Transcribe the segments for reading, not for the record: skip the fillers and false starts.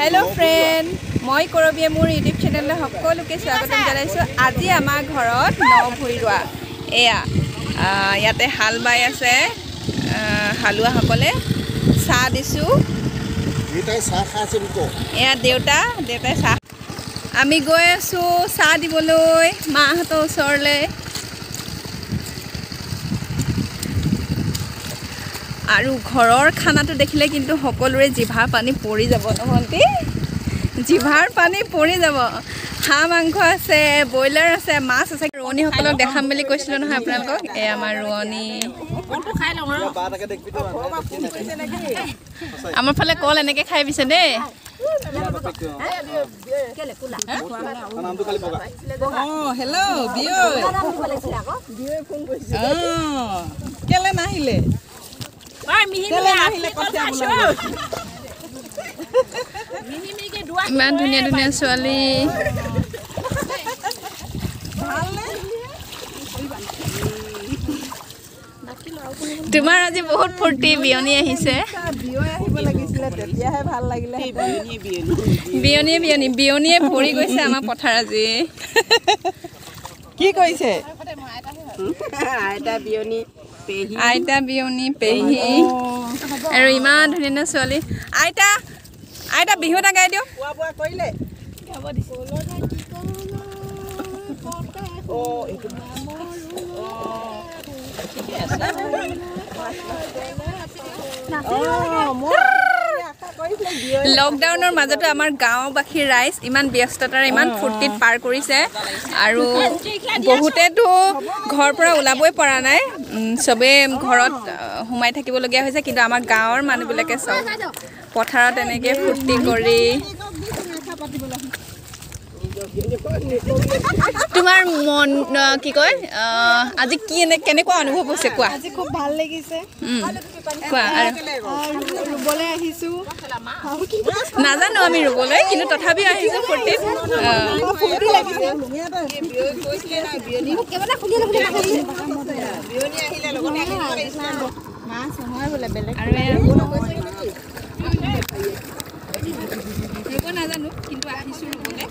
hello friend मैं करबिये मोर YouTube channel सकलोके स्वागतम जानाइছো আজি आमार घरत न भुइरुआ एया याते हाल बाय आछे हालुआ सकले चाह दिसु देउताय चाह खाइছে बुको एया देउताय चाह आमी गय आछो चाह दिबोलै माहতৰ ওচৰলে আৰু ঘৰৰ খানাটো দেখিলে কিন্তু সকলোৰে জিভাৰ পানী পৰি যাব নহন্তি জিভাৰ পানী পৰি যাব হাঁহ মাংস আছে বয়লাৰ আছে মাছ আছে ৰোৱনী সকলক দেখাম বুলি কৈছিল নহয় আপোনালোকক এ আমাৰ ৰোৱনী আমাৰ ফালে কল এনেকে খাই বিছে দে হেল্ল' বিয় কেলে নাহিলে ইমান ধুনীয়া ধুনীয়া ছোৱালী তোমাৰ আজি বহুত ফূৰ্তি বিয়নী আহিছে বিয়নীয়ে ভৰি গৈছে আমাৰ পথাৰ আজি কি কৈছে আইতা বিয়নী পেহী আৰু ইমান ধুনীয়া ছোৱালী আইতা বিহু এটা গাই দিও লকডাউনৰ মাজতে আমাৰ গাঁওবাসীৰ ৰাইজ ইমান ব্যস্ততাৰে ইমান ফূৰ্তিত পাৰ কৰিছে আৰু বহুতেতো ঘৰৰ পৰা ওলাবই পৰা নাই সবে ঘৰত সোমাই থাকিবলগীয়া হৈছে কিন্তু আমাৰ গাঁৱৰ মানুহবিলাকে সব পথাৰত এনেকে ফূৰ্তি কৰি তোমাৰ মন কি কয় আজি কি কেনেকুৱা অনুভৱ হৈছে কোৱা আজি খুব ভাল লাগিছে কোৱা ৰুবলৈ আহিছো নাজানো আমি ৰুবলৈ কিন্তু তথাপি আহিছো ফূৰ্তিত ফূৰ্তি লাগিছে নাজানো কিন্তু আহিছো ৰুবলৈ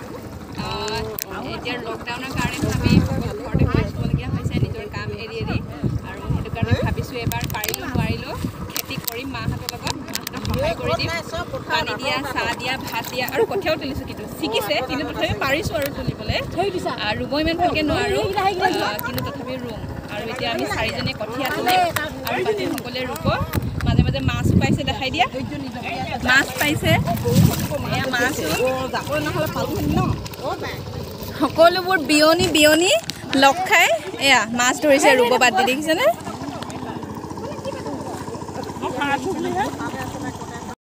এতিয়া লকডাউনৰ কাৰণে আমি ঘৰতে বহিবলগীয়া হৈছে নিজৰ কাম এৰি আৰু সেইটো কাৰণে ভাবিছোঁ এবাৰ পাৰিলোঁ নোৱাৰিলোঁ খেতি কৰিম মাহঁতৰ লগত মাহঁতক সহায় কৰি দিম পানী দিয়া চাহ দিয়া ভাত দিয়া আৰু কঠীয়াও তুলিছোঁ কিন্তু শিকিছে কিন্তু তথাপি পাৰিছোঁ আৰু তুলিবলৈ ৰুব ইমান ভালকৈ নোৱাৰোঁ কিন্তু তথাপি ৰুম আৰু এতিয়া আমি চাৰিজনে কঠীয়া তুলিম আৰু বাকীসকলে ৰুব মাজে মাজে মাছ পাইছে দেখাই দিয়া মাছ পাইছে এয়া মাছো সকলোবোৰ বিয়নী লগ খাই এয়া মাছ ধৰিছে ৰুব বাদ দি দেখিছেনে